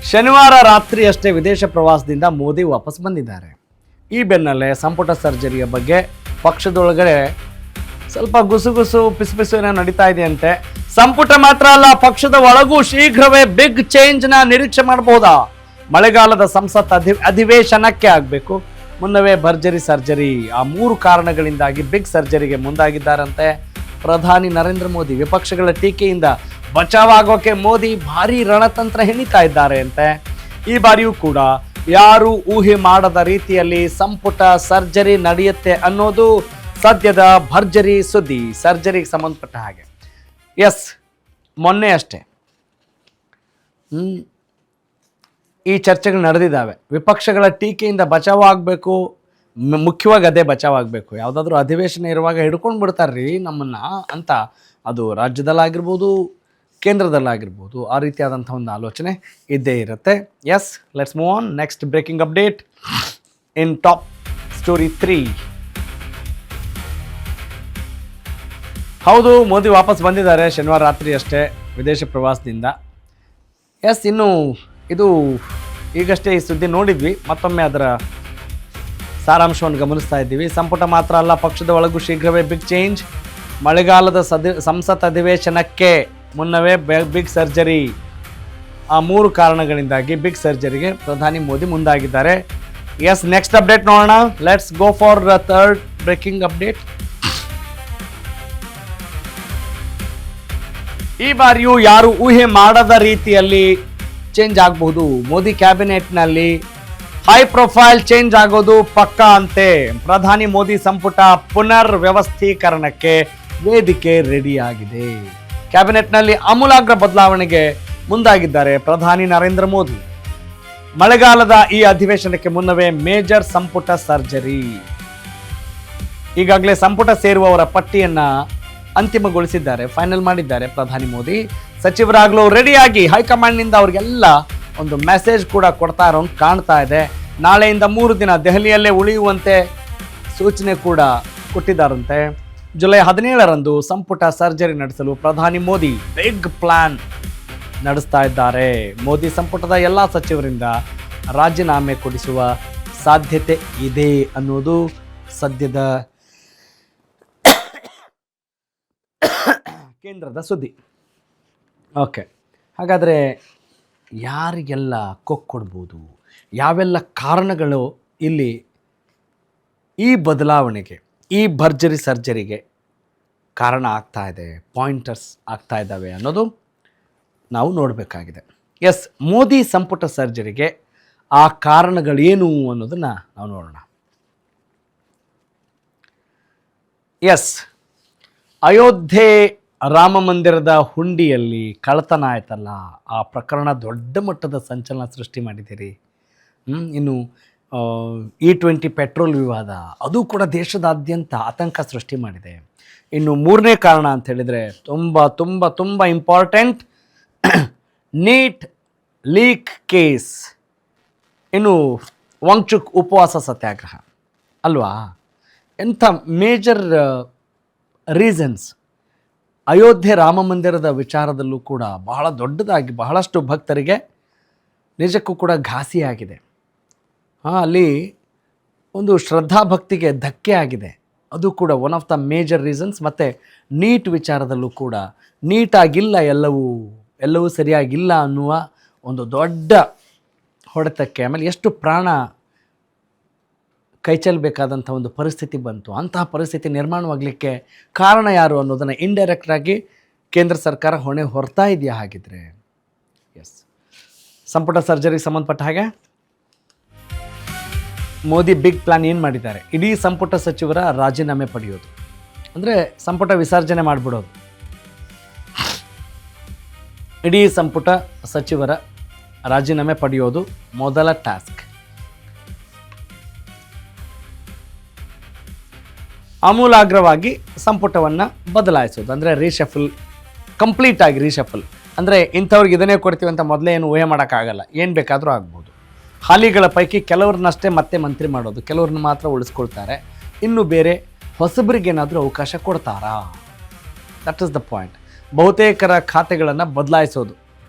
ಶನಿವಾರ ರಾತ್ರಿಯಷ್ಟೇ ವಿದೇಶ ಪ್ರವಾಸದಿಂದ ಮೋದಿ ವಾಪಸ್ ಬಂದಿದ್ದಾರೆ. ಈ ಬೆನ್ನಲ್ಲೇ ಸಂಪುಟ ಸರ್ಜರಿಯ ಬಗ್ಗೆ ಪಕ್ಷದೊಳಗಡೆ ಸ್ವಲ್ಪ ಗುಸುಗುಸು ಪಿಸುಪಿಸು ಏನೋ ನಡೀತಾ ಇದೆಯಂತೆ. ಸಂಪುಟ ಮಾತ್ರ ಅಲ್ಲ, ಪಕ್ಷದ ಒಳಗೂ ಶೀಘ್ರವೇ ಬಿಗ್ ಚೇಂಜ್ನ ನಿರೀಕ್ಷೆ ಮಾಡಬಹುದಾ? ಮಳೆಗಾಲದ ಸಂಸತ್ ಅಧಿವೇಶನಕ್ಕೆ ಆಗಬೇಕು ಮುನ್ನವೇ ಭರ್ಜರಿ ಸರ್ಜರಿ. ಆ 3 ಕಾರಣಗಳಿಂದಾಗಿ ಬಿಗ್ ಸರ್ಜರಿಗೆ ಮುಂದಾಗಿದ್ದಾರಂತೆ ಪ್ರಧಾನಿ ನರೇಂದ್ರ ಮೋದಿ. ವಿಪಕ್ಷಗಳ ಟೀಕೆಯಿಂದ ಬಚಾವಾಗೋಕೆ ಮೋದಿ ಭಾರಿ ರಣತಂತ್ರ ಹೆಣಿತಾ ಇದ್ದಾರೆ ಅಂತೆ. ಈ ಬಾರಿಯೂ ಕೂಡ ಯಾರು ಊಹೆ ಮಾಡದ ರೀತಿಯಲ್ಲಿ ಸಂಪುಟ ಸರ್ಜರಿ ನಡೆಯುತ್ತೆ ಅನ್ನೋದು ಸದ್ಯದ ಭರ್ಜರಿ ಸುದ್ದಿ. ಸರ್ಜರಿಗೆ ಸಂಬಂಧಪಟ್ಟ ಹಾಗೆ ಎಸ್, ಮೊನ್ನೆ ಅಷ್ಟೇ ಈ ಚರ್ಚೆಗಳು ನಡೆದಿದ್ದಾವೆ. ವಿಪಕ್ಷಗಳ ಟೀಕೆಯಿಂದ ಬಚಾವಾಗಬೇಕು, ಮುಖ್ಯವಾಗಿ ಅದೇ ಬಚಾವಾಗಬೇಕು. ಯಾವುದಾದ್ರೂ ಅಧಿವೇಶನ ಇರುವಾಗ ಹಿಡ್ಕೊಂಡು ಬಿಡ್ತಾರ್ರಿ ನಮ್ಮನ್ನ ಅಂತ, ಅದು ರಾಜ್ಯದಲ್ಲಾಗಿರ್ಬೋದು ಕೇಂದ್ರದಲ್ಲಾಗಿರ್ಬೋದು, ಆ ರೀತಿಯಾದಂಥ ಒಂದು ಆಲೋಚನೆ ಇದ್ದೇ ಇರುತ್ತೆ. Yes, let's move on. Next breaking update in top story 3. ಹೌದು, ಮೋದಿ ವಾಪಸ್ ಬಂದಿದ್ದಾರೆ ಶನಿವಾರ ರಾತ್ರಿ ಅಷ್ಟೇ ವಿದೇಶ ಪ್ರವಾಸದಿಂದ. ಎಸ್, ಇನ್ನು ಇದು ಈಗಷ್ಟೇ ಈ ಸುದ್ದಿ ನೋಡಿದ್ವಿ, ಮತ್ತೊಮ್ಮೆ ಅದರ ಸಾರಾಂಶವನ್ನು ಗಮನಿಸ್ತಾ ಇದ್ದೀವಿ. ಸಂಪುಟ ಮಾತ್ರ ಅಲ್ಲ, ಪಕ್ಷದ ಒಳಗೂ ಶೀಘ್ರವೇ ಬಿಗ್ ಚೇಂಜ್. ಮಳೆಗಾಲದ ಸಂಸತ್ ಅಧಿವೇಶನಕ್ಕೆ ಮುನ್ನವೇ ಬಿಗ್ ಸರ್ಜರಿ. ಆ 3 ಕಾರಣಗಳಿಂದಾಗಿ ಬಿಗ್ ಸರ್ಜರಿಗೆ ಪ್ರಧಾನಿ ಮೋದಿ ಮುಂದಾಗಿದ್ದಾರೆ. ಎಸ್, ನೆಕ್ಸ್ಟ್ ಅಪ್ಡೇಟ್ ನೋಡೋಣ. Let's go for the third breaking update. ಈ ಬಾರಿಯೂ ಯಾರು ಊಹೆ ಮಾಡದ ರೀತಿಯಲ್ಲಿ ಚೇಂಜ್ ಆಗಬಹುದು. ಮೋದಿ ಕ್ಯಾಬಿನೆಟ್ನಲ್ಲಿ ಹೈ ಪ್ರೊಫೈಲ್ ಚೇಂಜ್ ಆಗೋದು ಪಕ್ಕಾ ಅಂತೆ. ಪ್ರಧಾನಿ ಮೋದಿ ಸಂಪುಟ ಪುನರ್ ವ್ಯವಸ್ಥೀಕರಣಕ್ಕೆ ವೇದಿಕೆ ರೆಡಿ ಆಗಿದೆ. ಕ್ಯಾಬಿನೆಟ್ನಲ್ಲಿ ಆಮೂಲಾಗ್ರ ಬದಲಾವಣೆಗೆ ಮುಂದಾಗಿದ್ದಾರೆ ಪ್ರಧಾನಿ ನರೇಂದ್ರ ಮೋದಿ. ಮಳೆಗಾಲದ ಈ ಅಧಿವೇಶನಕ್ಕೆ ಮುನ್ನವೇ ಮೇಜರ್ ಸಂಪುಟ ಸರ್ಜರಿ. ಈಗಾಗಲೇ ಸಂಪುಟ ಸೇರುವವರ ಪಟ್ಟಿಯನ್ನ ಅಂತಿಮಗೊಳಿಸಿದ್ದಾರೆ, ಫೈನಲ್ ಮಾಡಿದ್ದಾರೆ ಪ್ರಧಾನಿ ಮೋದಿ. ಸಚಿವರಾಗಲು ರೆಡಿಯಾಗಿ ಹೈಕಮಾಂಡ್ನಿಂದ ಅವರಿಗೆಲ್ಲ ಒಂದು ಮೆಸೇಜ್ ಕೂಡ ಕೊಡ್ತಾ ಇರೋಂಗೆ ಕಾಣ್ತಾ ಇದೆ. ನಾಳೆಯಿಂದ 3 ದಿನ ದೆಹಲಿಯಲ್ಲೇ ಉಳಿಯುವಂತೆ ಸೂಚನೆ ಕೂಡ ಕೊಟ್ಟಿದ್ದಾರಂತೆ. ಜುಲೈ 17ರಂದು ಸಂಪುಟ ಸರ್ಜರಿ ನಡೆಸಲು ಪ್ರಧಾನಿ ಮೋದಿ ಬಿಗ್ ಪ್ಲಾನ್ ನಡೆಸ್ತಾ ಇದ್ದಾರೆ. ಮೋದಿ ಸಂಪುಟದ ಎಲ್ಲ ಸಚಿವರಿಂದ ರಾಜೀನಾಮೆ ಕೊಡಿಸುವ ಸಾಧ್ಯತೆ ಇದೆ ಅನ್ನೋದು ಸದ್ಯದ ಕೇಂದ್ರದ ಸುದ್ದಿ. ಓಕೆ, ಹಾಗಾದರೆ ಯಾರಿಗೆಲ್ಲ ಕೊಡ್ಬೋದು, ಯಾವೆಲ್ಲ ಕಾರಣಗಳು ಇಲ್ಲಿ ಈ ಬದಲಾವಣೆಗೆ, ಈ ಭರ್ಜರಿ ಸರ್ಜರಿಗೆ ಕಾರಣ ಆಗ್ತಾ ಇದೆ, ಪಾಯಿಂಟರ್ಸ್ ಆಗ್ತಾ ಇದ್ದಾವೆ ಅನ್ನೋದು ನಾವು ನೋಡಬೇಕಾಗಿದೆ. ಎಸ್, ಮೋದಿ ಸಂಪುಟ ಸರ್ಜರಿಗೆ ಆ ಕಾರಣಗಳೇನು ಅನ್ನೋದನ್ನು ನಾವು ನೋಡೋಣ. ಎಸ್, ಅಯೋಧ್ಯೆ ರಾಮ ಮಂದಿರದ ಹುಂಡಿಯಲ್ಲಿ ಕಳ್ಳತನ ಆಯ್ತಲ್ಲ, ಆ ಪ್ರಕರಣ ದೊಡ್ಡ ಮಟ್ಟದ ಸಂಚಲನ ಸೃಷ್ಟಿ ಮಾಡಿದ್ದೀರಿ. ಇನ್ನು E20 ಪೆಟ್ರೋಲ್ ವಿವಾದ, ಅದು ಕೂಡ ದೇಶದಾದ್ಯಂತ ಆತಂಕ ಸೃಷ್ಟಿ ಮಾಡಿದೆ. ಇನ್ನು 3ನೇ ಕಾರಣ ಅಂತ ಹೇಳಿದರೆ ತುಂಬ ತುಂಬ ತುಂಬ ಇಂಪಾರ್ಟೆಂಟ್, ನೀಟ್ ಲೀಕ್ ಕೇಸ್. ಇನ್ನು ವಾಂಗ್ಚುಕ್ ಉಪವಾಸ ಸತ್ಯಾಗ್ರಹ ಅಲ್ವಾ, ಎಂಥ ಮೇಜರ್ ರೀಸನ್ಸ್. ಅಯೋಧ್ಯೆ ರಾಮ ಮಂದಿರದ ವಿಚಾರದಲ್ಲೂ ಕೂಡ ಬಹಳ ದೊಡ್ಡದಾಗಿ ಬಹಳಷ್ಟು ಭಕ್ತರಿಗೆ ನಿಜಕ್ಕೂ ಕೂಡ ಘಾಸಿಯಾಗಿದೆ. ಅಲ್ಲಿ ಒಂದು ಶ್ರದ್ಧಾಭಕ್ತಿಗೆ ಧಕ್ಕೆ ಆಗಿದೆ, ಅದು ಕೂಡ one of the major reasons. ಮತ್ತು ನೀಟ್ ವಿಚಾರದಲ್ಲೂ ಕೂಡ ನೀಟಾಗಿಲ್ಲ, ಎಲ್ಲವೂ ಸರಿಯಾಗಿಲ್ಲ ಅನ್ನುವ ಒಂದು ದೊಡ್ಡ ಹೊಡೆತಕ್ಕೆ, ಆಮೇಲೆ ಎಷ್ಟು ಪ್ರಾಣ ಕೈಚೆಲ್ಲಬೇಕಾದಂಥ ಒಂದು ಪರಿಸ್ಥಿತಿ ಬಂತು. ಅಂತಹ ಪರಿಸ್ಥಿತಿ ನಿರ್ಮಾಣವಾಗಲಿಕ್ಕೆ ಕಾರಣ ಯಾರು ಅನ್ನೋದನ್ನು ಇಂಡೈರೆಕ್ಟಾಗಿ ಕೇಂದ್ರ ಸರ್ಕಾರ ಹೊಣೆ ಹೊರ್ತಾ ಇದೆಯಾ ಹಾಗಿದ್ರೆ? ಎಸ್, ಸಂಪುಟ ಸರ್ಜರಿಗೆ ಸಂಬಂಧಪಟ್ಟ ಹಾಗೆ ಮೋದಿ ಬಿಗ್ ಪ್ಲಾನ್ ಏನು ಮಾಡಿದ್ದಾರೆ, ಇಡೀ ಸಂಪುಟ ಸಚಿವರ ರಾಜೀನಾಮೆ ಪಡೆಯೋದು, ಅಂದರೆ ಸಂಪುಟ ವಿಸರ್ಜನೆ ಮಾಡಿಬಿಡೋದು. ಇಡೀ ಸಂಪುಟ ಸಚಿವರ ರಾಜೀನಾಮೆ ಪಡೆಯೋದು ಮೊದಲ ಟಾಸ್ಕ್. ಆಮೂಲಾಗ್ರವಾಗಿ ಸಂಪುಟವನ್ನು ಬದಲಾಯಿಸೋದು, ಅಂದರೆ ರೀಶಫಲ್, ಕಂಪ್ಲೀಟಾಗಿ ರೀಶಫಲ್. ಅಂದರೆ ಇಂಥವ್ರಿಗೆ ಇದನ್ನೇ ಕೊಡ್ತೀವಿ ಅಂತ ಮೊದಲೇ ಏನು ಊಹೆ ಮಾಡೋಕ್ಕಾಗಲ್ಲ, ಏನು ಬೇಕಾದರೂ ಆಗ್ಬೋದು. ಹಾಲಿಗಳ ಪೈಕಿ ಕೆಲವ್ರನ್ನಷ್ಟೇ ಮತ್ತೆ ಮಂತ್ರಿ ಮಾಡೋದು, ಕೆಲವ್ರನ್ನ ಮಾತ್ರ ಉಳಿಸ್ಕೊಳ್ತಾರೆ. ಇನ್ನು ಬೇರೆ ಹೊಸಬರಿಗೇನಾದರೂ ಅವಕಾಶ ಕೊಡ್ತಾರಾ? That is the point. ಬಹುತೇಕರ ಖಾತೆಗಳನ್ನು ಬದಲಾಯಿಸೋದು,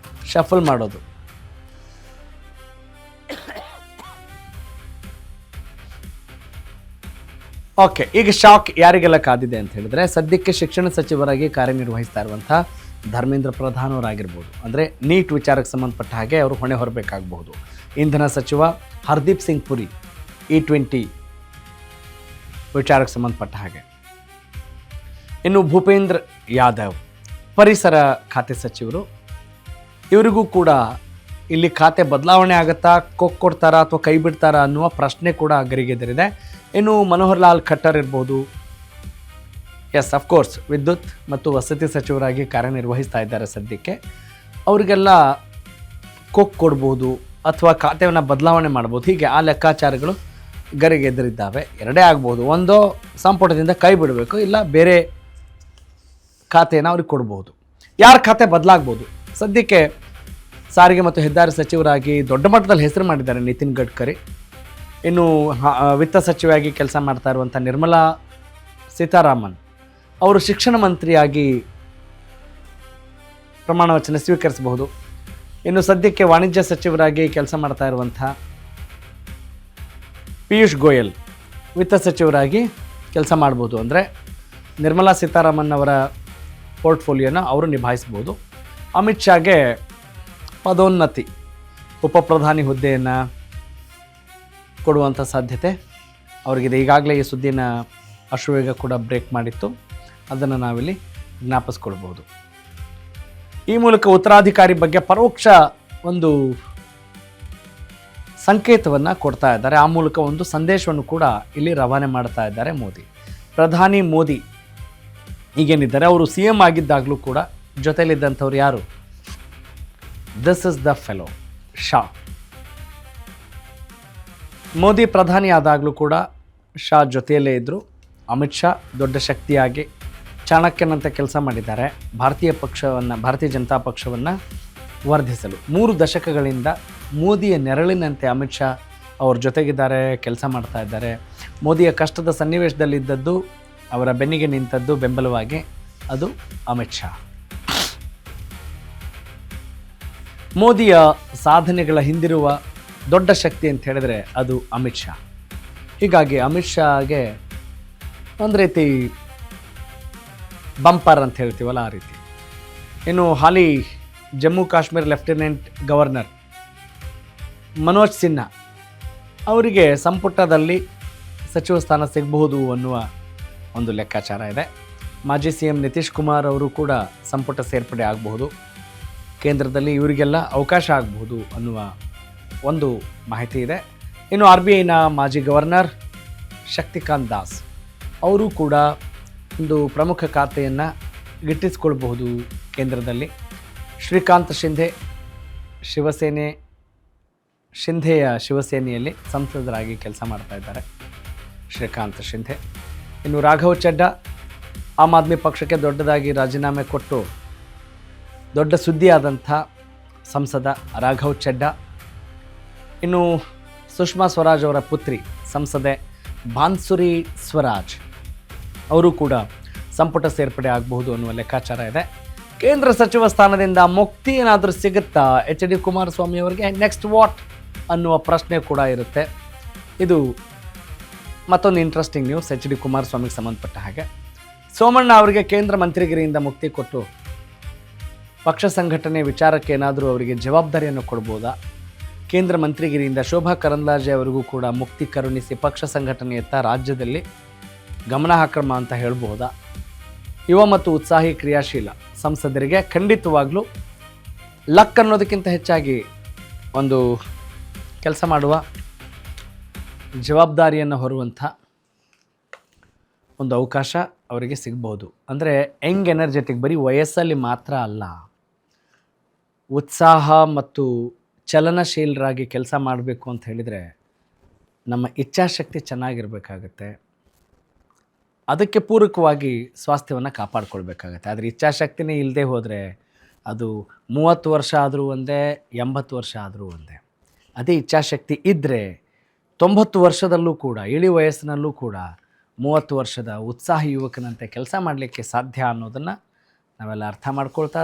ಶಫಲ್ ಮಾಡೋದು. ಓಕೆ, ಈಗ ಶಾಕ್ ಯಾರಿಗೆಲ್ಲ ಕಾದಿದೆ ಅಂತ ಹೇಳಿದ್ರೆ, ಸದ್ಯಕ್ಕೆ ಶಿಕ್ಷಣ ಸಚಿವರಾಗಿ ಕಾರ್ಯನಿರ್ವಹಿಸ್ತಾ ಇರುವಂಥ ಧರ್ಮೇಂದ್ರ ಪ್ರಧಾನ್ ಅವರಾಗಿರ್ಬೋದು, ಅಂದರೆ ನೀಟ್ ವಿಚಾರಕ್ಕೆ ಸಂಬಂಧಪಟ್ಟ ಹಾಗೆ ಅವರು ಹೊಣೆ ಹೊರಬೇಕಾಗಬಹುದು. ಇಂಧನ ಸಚಿವ ಹರ್ದೀಪ್ ಸಿಂಗ್ ಪುರಿ E20 ವಿಚಾರಕ್ಕೆ ಸಂಬಂಧಪಟ್ಟ ಹಾಗೆ. ಇನ್ನು ಭೂಪೇಂದ್ರ ಯಾದವ್ ಪರಿಸರ ಖಾತೆ ಸಚಿವರು, ಇವರಿಗೂ ಕೂಡ ಇಲ್ಲಿ ಖಾತೆ ಬದಲಾವಣೆ ಆಗುತ್ತಾ, ಕೊಡ್ತಾರಾ ಅಥವಾ ಕೈ ಬಿಡ್ತಾರಾ ಅನ್ನುವ ಪ್ರಶ್ನೆ ಕೂಡ ಗರಿಗೆದರಿದೆ. ಇನ್ನು ಮನೋಹರ್ ಲಾಲ್ ಖಟ್ಟರ್ ಇರ್ಬೋದು, ಎಸ್ ಅಫ್ಕೋರ್ಸ್ ವಿದ್ಯುತ್ ಮತ್ತು ವಸತಿ ಸಚಿವರಾಗಿ ಕಾರ್ಯನಿರ್ವಹಿಸ್ತಾ ಇದ್ದಾರೆ ಸದ್ಯಕ್ಕೆ. ಅವರಿಗೆಲ್ಲ ಕೊಡ್ಬೋದು ಅಥವಾ ಖಾತೆಯನ್ನು ಬದಲಾವಣೆ ಮಾಡ್ಬೋದು. ಹೀಗೆ ಆ ಲೆಕ್ಕಾಚಾರಗಳು ಗರಿಗೆದರಿದ್ದಾವೆ. ಎರಡೇ ಆಗ್ಬೋದು, ಒಂದು ಸಂಪುಟದಿಂದ ಕೈ ಬಿಡಬೇಕು, ಇಲ್ಲ ಬೇರೆ ಖಾತೆಯನ್ನು ಅವ್ರಿಗೆ ಕೊಡ್ಬೋದು. ಯಾರ ಖಾತೆ ಬದಲಾಗ್ಬೋದು? ಸದ್ಯಕ್ಕೆ ಸಾರಿಗೆ ಮತ್ತು ಹೆದ್ದಾರಿ ಸಚಿವರಾಗಿ ದೊಡ್ಡ ಮಟ್ಟದಲ್ಲಿ ಹೆಸರು ಮಾಡಿದ್ದಾರೆ ನಿತಿನ್ ಗಡ್ಕರಿ. ಇನ್ನು ವಿತ್ತ ಸಚಿವೆಯಾಗಿ ಕೆಲಸ ಮಾಡ್ತಾ ಇರುವಂಥ ನಿರ್ಮಲಾ ಸೀತಾರಾಮನ್ ಅವರು ಶಿಕ್ಷಣ ಮಂತ್ರಿಯಾಗಿ ಪ್ರಮಾಣ ವಚನ ಸ್ವೀಕರಿಸಬಹುದು. ಇನ್ನು ಸದ್ಯಕ್ಕೆ ವಾಣಿಜ್ಯ ಸಚಿವರಾಗಿ ಕೆಲಸ ಮಾಡ್ತಾ ಇರುವಂಥ ಪಿಯೂಷ್ ಗೋಯಲ್ ವಿತ್ತ ಸಚಿವರಾಗಿ ಕೆಲಸ ಮಾಡ್ಬೋದು. ಅಂದರೆ ನಿರ್ಮಲಾ ಸೀತಾರಾಮನ್ ಅವರ ಪೋರ್ಟ್ಫೋಲಿಯೋನ ಅವರು ನಿಭಾಯಿಸ್ಬೋದು. ಅಮಿತ್ ಶಾಗೆ ಪದೋನ್ನತಿ, ಉಪ ಪ್ರಧಾನಿ ಹುದ್ದೆಯನ್ನು ಕೊಡುವಂಥ ಸಾಧ್ಯತೆ ಅವರಿಗಿದೆ. ಈಗಾಗಲೇ ಈ ಸುದ್ದಿನ ಅಶ್ವವೇಗ ಕೂಡ ಬ್ರೇಕ್ ಮಾಡಿತ್ತು, ಅದನ್ನು ನಾವಿಲ್ಲಿ ಜ್ಞಾಪಿಸ್ಕೊಳ್ಬೋದು. ಈ ಮೂಲಕ ಉತ್ತರಾಧಿಕಾರಿ ಬಗ್ಗೆ ಪರೋಕ್ಷ ಒಂದು ಸಂಕೇತವನ್ನು ಕೊಡ್ತಾ ಇದ್ದಾರೆ. ಆ ಮೂಲಕ ಒಂದು ಸಂದೇಶವನ್ನು ಕೂಡ ಇಲ್ಲಿ ರವಾನೆ ಮಾಡ್ತಾ ಇದ್ದಾರೆ ಮೋದಿ. ಪ್ರಧಾನಿ ಮೋದಿ ಈಗೇನಿದ್ದಾರೆ, ಅವರು CM ಆಗಿದ್ದಾಗಲೂ ಕೂಡ ಜೊತೆಯಲ್ಲಿದ್ದಂಥವ್ರು ಯಾರು? This is the fellow Shah. Modi ಪ್ರಧಾನಿ ಆದಾಗಲೂ ಕೂಡ ಶಾ ಜೊತೆಯಲ್ಲೇ ಇದ್ದರು. ಅಮಿತ್ ಶಾ ದೊಡ್ಡ ಶಕ್ತಿಯಾಗಿ ಚಾಣಕ್ಯನಂತೆ ಕೆಲಸ ಮಾಡಿದ್ದಾರೆ ಭಾರತೀಯ ಜನತಾ ಪಕ್ಷವನ್ನು ವರ್ಧಿಸಲು. 3 ದಶಕಗಳಿಂದ ಮೋದಿಯ ನೆರಳಿನಂತೆ ಅಮಿತ್ ಶಾ ಅವ್ರ ಜೊತೆಗಿದ್ದಾರೆ, ಕೆಲಸ ಮಾಡ್ತಾ ಇದ್ದಾರೆ. ಮೋದಿಯ ಕಷ್ಟದ ಸನ್ನಿವೇಶದಲ್ಲಿದ್ದದ್ದು, ಅವರ ಬೆನ್ನಿಗೆ ನಿಂತದ್ದು ಬೆಂಬಲವಾಗಿ ಅದು ಅಮಿತ್ ಶಾ. ಮೋದಿಯ ಸಾಧನೆಗಳ ಹಿಂದಿರುವ ದೊಡ್ಡ ಶಕ್ತಿ ಅಂತ ಹೇಳಿದ್ರೆ ಅದು ಅಮಿತ್ ಶಾ. ಹೀಗಾಗಿ ಅಮಿತ್ ಶಾಗೆ ಒಂದು ರೀತಿ ಬಂಪರ್ ಅಂತ ಹೇಳ್ತೀವಲ್ಲ ಆ ರೀತಿ. ಇನ್ನು ಹಾಲಿ ಜಮ್ಮು ಕಾಶ್ಮೀರ ಲೆಫ್ಟಿನೆಂಟ್ ಗವರ್ನರ್ ಮನೋಜ್ ಸಿನ್ಹಾ ಅವರಿಗೆ ಸಂಪುಟದಲ್ಲಿ ಸಚಿವ ಸ್ಥಾನ ಸಿಗಬಹುದು ಅನ್ನುವ ಒಂದು ಲೆಕ್ಕಾಚಾರ ಇದೆ. ಮಾಜಿ CM ನಿತೀಶ್ ಕುಮಾರ್ ಅವರು ಕೂಡ ಸಂಪುಟ ಸೇರ್ಪಡೆ ಆಗಬಹುದು, ಕೇಂದ್ರದಲ್ಲಿ ಇವರಿಗೆಲ್ಲ ಅವಕಾಶ ಆಗಬಹುದು ಅನ್ನುವ ಒಂದು ಮಾಹಿತಿ ಇದೆ. ಇನ್ನು RBIನ ಮಾಜಿ ಗವರ್ನರ್ ಶಕ್ತಿಕಾಂತ್ ದಾಸ್ ಅವರು ಕೂಡ ಒಂದು ಪ್ರಮುಖ ಖಾತೆಯನ್ನು ಗಿಟ್ಟಿಸಿಕೊಳ್ಬಹುದು ಕೇಂದ್ರದಲ್ಲಿ. ಶ್ರೀಕಾಂತ್ ಶಿಂಧೆ ಶಿಂಧೆಯ ಶಿವಸೇನೆಯಲ್ಲಿ ಸಂಸದರಾಗಿ ಕೆಲಸ ಮಾಡ್ತಾ ಇದ್ದಾರೆ ಶ್ರೀಕಾಂತ್ ಶಿಂಧೆ. ಇನ್ನು ರಾಘವ್ ಚಡ್ಡಾ ಆಮ್ ಆದ್ಮಿ ಪಕ್ಷಕ್ಕೆ ದೊಡ್ಡದಾಗಿ ರಾಜೀನಾಮೆ ಕೊಟ್ಟು ದೊಡ್ಡ ಸುದ್ದಿಯಾದಂಥ ಸಂಸದ ರಾಘವ್ ಚಡ್ಡಾ. ಇನ್ನು ಸುಷ್ಮಾ ಸ್ವರಾಜ್ ಅವರ ಪುತ್ರಿ ಸಂಸದೆ ಬಾನ್ಸುರಿ ಸ್ವರಾಜ್ ಅವರು ಕೂಡ ಸಂಪುಟ ಸೇರ್ಪಡೆ ಆಗಬಹುದು ಅನ್ನುವ ಲೆಕ್ಕಾಚಾರ ಇದೆ. ಕೇಂದ್ರ ಸಚಿವ ಸ್ಥಾನದಿಂದ ಮುಕ್ತಿ ಏನಾದರೂ ಸಿಗುತ್ತಾ HD ಕುಮಾರಸ್ವಾಮಿ ಅವರಿಗೆ? ನೆಕ್ಸ್ಟ್ ವಾಟ್ ಅನ್ನುವ ಪ್ರಶ್ನೆ ಕೂಡ ಇರುತ್ತೆ. ಇದು ಮತ್ತೊಂದು ಇಂಟ್ರೆಸ್ಟಿಂಗ್ ನ್ಯೂಸ್ HD ಕುಮಾರಸ್ವಾಮಿಗೆ ಸಂಬಂಧಪಟ್ಟ ಹಾಗೆ. ಸೋಮಣ್ಣ ಅವರಿಗೆ ಕೇಂದ್ರ ಮಂತ್ರಿಗಿರಿಯಿಂದ ಮುಕ್ತಿ ಕೊಟ್ಟು ಪಕ್ಷ ಸಂಘಟನೆ ವಿಚಾರಕ್ಕೆ ಏನಾದರೂ ಅವರಿಗೆ ಜವಾಬ್ದಾರಿಯನ್ನು ಕೊಡ್ಬೋದಾ? ಕೇಂದ್ರ ಮಂತ್ರಿಗಿರಿಯಿಂದ ಶೋಭಾ ಕರಂದ್ಲಾಜೆ ಅವರಿಗೂ ಕೂಡ ಮುಕ್ತಿ ಕರುಣಿಸಿ ಪಕ್ಷ ಸಂಘಟನೆಯತ್ತ ರಾಜ್ಯದಲ್ಲಿ ಗಮನ ಹಾಕ್ರಮ ಅಂತ ಹೇಳ್ಬೋದಾ? ಯುವ ಮತ್ತು ಉತ್ಸಾಹಿ ಕ್ರಿಯಾಶೀಲ ಸಂಸದರಿಗೆ ಖಂಡಿತವಾಗ್ಲೂ ಲಕ್ ಅನ್ನೋದಕ್ಕಿಂತ ಹೆಚ್ಚಾಗಿ ಒಂದು ಕೆಲಸ ಮಾಡುವ ಜವಾಬ್ದಾರಿಯನ್ನು ಹೊರುವಂಥ ಒಂದು ಅವಕಾಶ ಅವರಿಗೆ ಸಿಗ್ಬೋದು. ಅಂದರೆ ಯಂಗ್ ಎನರ್ಜೆಟಿಕ್ ಬರೀ ವಯಸ್ಸಲ್ಲಿ ಮಾತ್ರ ಅಲ್ಲ, ಉತ್ಸಾಹ ಮತ್ತು ಚಲನಶೀಲರಾಗಿ ಕೆಲಸ ಮಾಡಬೇಕು ಅಂತ ಹೇಳಿದರೆ ನಮ್ಮ ಇಚ್ಛಾಶಕ್ತಿ ಚೆನ್ನಾಗಿರಬೇಕಾಗತ್ತೆ. ಅದಕ್ಕೆ ಪೂರಕವಾಗಿ ಸ್ವಾಸ್ಥ್ಯವನ್ನು ಕಾಪಾಡಿಕೊಳ್ಬೇಕಾಗತ್ತೆ. ಆದರೆ ಇಚ್ಛಾಶಕ್ತಿನೇ ಇಲ್ಲದೆ ಹೋದರೆ ಅದು 30 ವರ್ಷ ಆದರೂ ಒಂದೇ, 80 ವರ್ಷ ಆದರೂ ಒಂದೇ. ಅದೇ ಇಚ್ಛಾಶಕ್ತಿ ಇದ್ದರೆ 90 ವರ್ಷದಲ್ಲೂ ಕೂಡ, ಇಳಿ ವಯಸ್ಸಿನಲ್ಲೂ ಕೂಡ 30 ವರ್ಷದ ಉತ್ಸಾಹಿ ಯುವಕನಂತೆ ಕೆಲಸ ಮಾಡಲಿಕ್ಕೆ ಸಾಧ್ಯ ಅನ್ನೋದನ್ನು ನಾವೆಲ್ಲ ಅರ್ಥ ಮಾಡ್ಕೊಳ್ತಾ